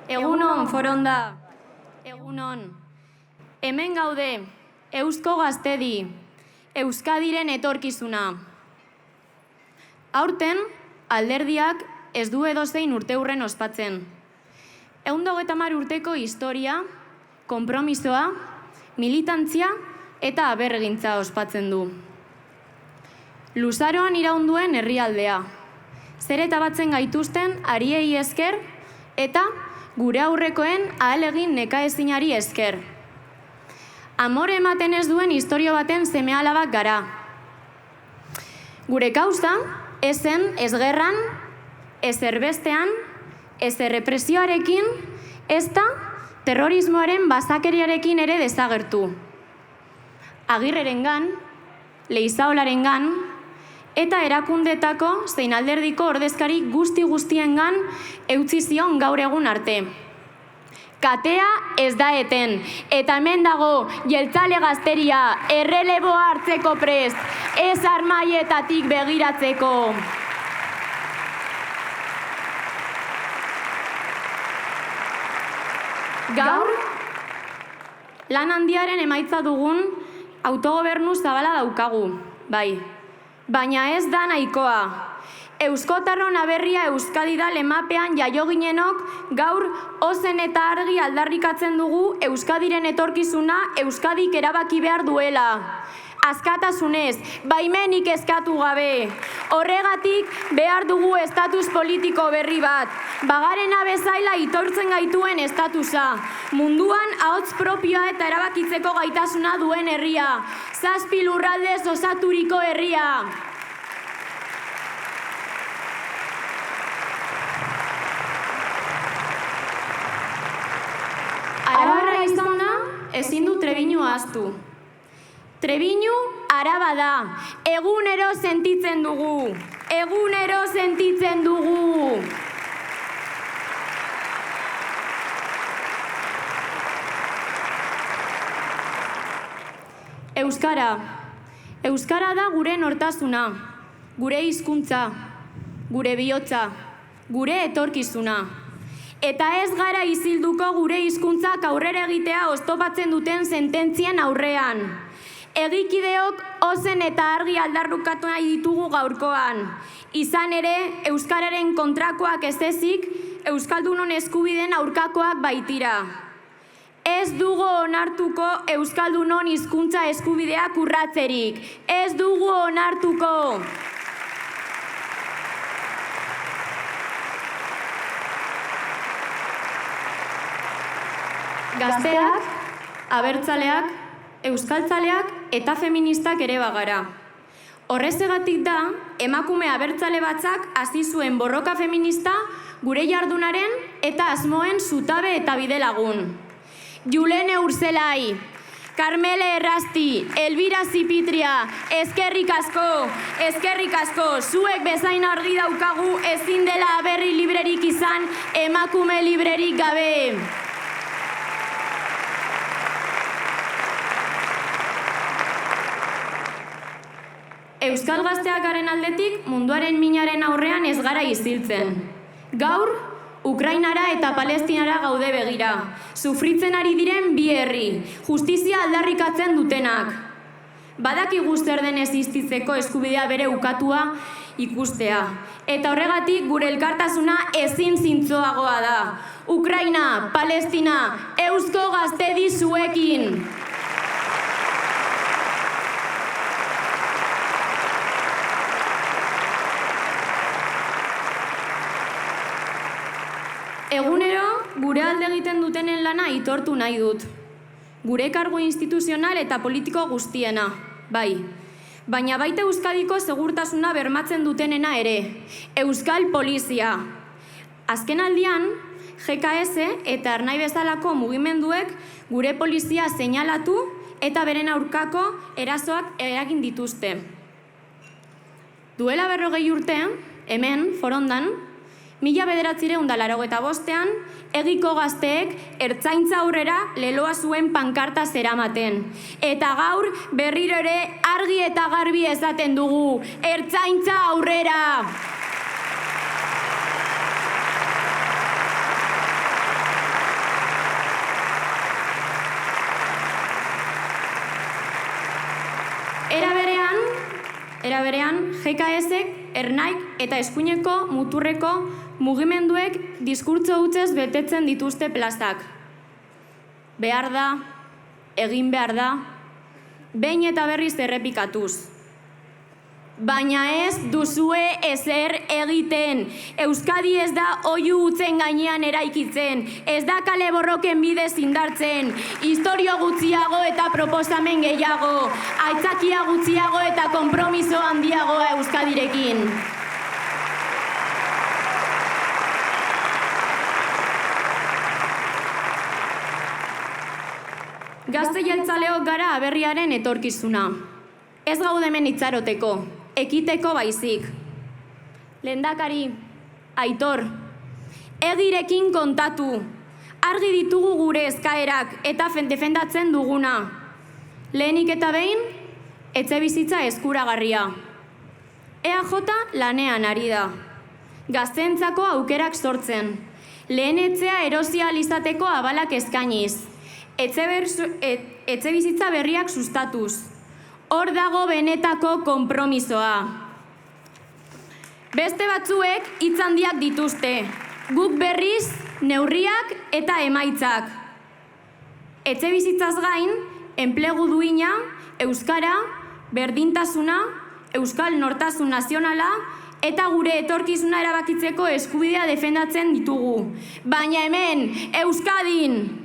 Egunon, Foronda. Egunon. Hemen gaude, Eusko Gaztedi, Euskadiren etorkizuna. Aurten, alderdiak ez du edozein urteurren ospatzen. 150 urteko historia, konpromisoa, militantzia eta aberregintza ospatzen du. Luzaroan iraunduen herrialdea. Zer eta batzen gaituzten ariei esker eta gure aurrekoen ahalegin nekaezinari esker. Amore ematen ez duen istorio baten seme-alabak gara. Gure kausa, ez zen ez gerran, ez erbestean, ez errepresioarekin, ez da terrorismoaren bazakeriarekin ere desagertu. Agirrerengan, Leizaolarengan, eta erakundetako zein alderdiko ordezkari guztiengan eutzi zion gaur egun arte. Katea ez da eten, eta hemen dago jeltzale gazteria erreleboa hartzeko prest, ez armaietatik begiratzeko. Gaur, lan handiaren emaitza dugun autogobernu zabala daukagu, bai. Baina ez da nahikoa. Euskotarron aberria Euskadi da lemapean jaio ginenok gaur ozen eta argi aldarrikatzen dugu Euskadiren etorkizuna Euskadik erabaki behar duela. Askatasunez, baimenik eskatu gabe. Horregatik behar dugu estatus politiko berri bat. Bagarena bezaila itortzen gaituen estatusa. Munduan ahots propioa eta erabakitzeko gaitasuna duen herria. 7 lurraldez osaturiko herria. Arabarra izan da, ezin du Trebiñu ahaztu. Trebiñu Araba da, egunero sentitzen dugu. Egunero sentitzen dugu. Euskara. Euskara da gure nortasuna, gure hizkuntza, gure bihotza, gure etorkizuna. Eta ez gara isilduko gure hizkuntzak aurrera egitea oztopatzen duten sententzien aurrean. Egikideok ozen eta argi aldarrukatu nahi ditugu gaurkoan. Izan ere, euskararen kontrakoak ez ezik, euskaldunon eskubideen aurkakoak baitira. Ez dugu onartuko euskaldunon hizkuntza eskubideak urratzerik. Ez dugu onartuko. Gazteak, abertzaleak, euskaltzaleak eta feministak ere bagara. Horrezegatik da, emakume abertzale batzak hasi zuen borroka feminista gure jardunaren eta asmoen zutabe eta bide lagun. Julene Urzelai, Carmele Errasti, Elbira Zipitria, eskerrik asko, zuek bezain argi daukagu ezin dela aberri librerik izan emakume librerik gabe. Euskal gazteak garen aldetik munduaren minaren aurrean ez gara isiltzen. Gaur, Ukrainara eta Palestinara gaude begira. Sufritzen ari diren bi herri, justizia aldarrikatzen dutenak. Badakigu zer den existitzeko eskubidea bere ukatua ikustea. Eta horregatik gure elkartasuna ezin zintzoagoa da. Ukraina, Palestina, Eusko Gaztedi zuekin. Egunero, gure alde egiten dutenen lana aitortu nahi dut. Gure kargu instituzional eta politiko guztiena, bai. Baina baita Euskadiko segurtasuna bermatzen dutenena ere, Euskal Polizia. Azken aldian, GKS eta Ernai bezalako mugimenduek gure polizia seinalatu eta beren aurkako erasoak eragin dituzte. Duela 40 urte, hemen, Forondan, 1985 egiko gazteek ertzaintza aurrera leloa zuen pankarta zeramaten. Eta gaur berriro ere argi eta garbi esaten dugu, ertzaintza aurrera! Era berean, GKS-ek, Ernaik eta eskuineko muturreko mugimenduek diskurtso hutsez betetzen dituzte plazak. Behar da, egin behar da, behin eta berriz errepikatuz. Baina ez duzue ezer egiten. Euskadi ez da oihu hutzen gainean eraikitzen, ez da kale borroken bidez indartzen, istorio gutxiago eta proposamen gehiago, aitzakia gutxiago eta konpromiso handiagoa Euskadirekin. Gazte jeltzaleok gara aberriaren etorkizuna. Ez gaude hemen itxaroteko, ekiteko baizik. Lehendakari, Aitor, egirekin kontatu, argi ditugu gure eskaerak eta defendatzen duguna. Lehenik eta behin, etxebizitza eskuragarria. EAJ lanean ari da. Gazteentzako aukerak sortzen. Lehen etxea erosia izateko abalak eskainiz. Etxebizitza berriak sustatuz. Hor dago benetako konpromisoa. Beste batzuek hitz handiak dituzte. Guk berriz, neurriak eta emaitzak. Etxebizitzaz gain, enplegu duina, euskara, berdintasuna, euskal nortasun nazionala eta gure etorkizuna erabakitzeko eskubidea defendatzen ditugu. Baina hemen, Euskadin!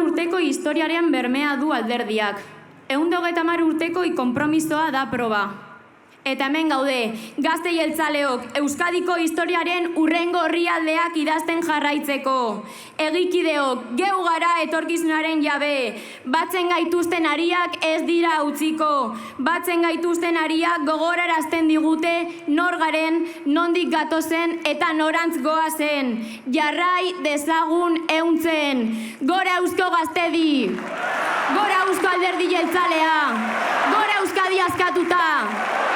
Urteko historiaren bermea du alderdiak. 130 urteko konpromisoa da proba. Eta hemen gaude, gazte jeltzaleok, Euskadiko historiaren hurrengo orrialdeak idazten jarraitzeko. Egikideok, geu gara etorkizunaren jabe. Batzen gaituzten ariak ez dira utziko. Batzen gaituzten ariak gogorarazten digute nor garen, nondik gatozen eta norantz goazen. Jarrai dezagun ehuntzen. Gora Eusko Gaztedi! Gora Eusko Alderdi Jeltzalea! Gora Euskadi askatuta!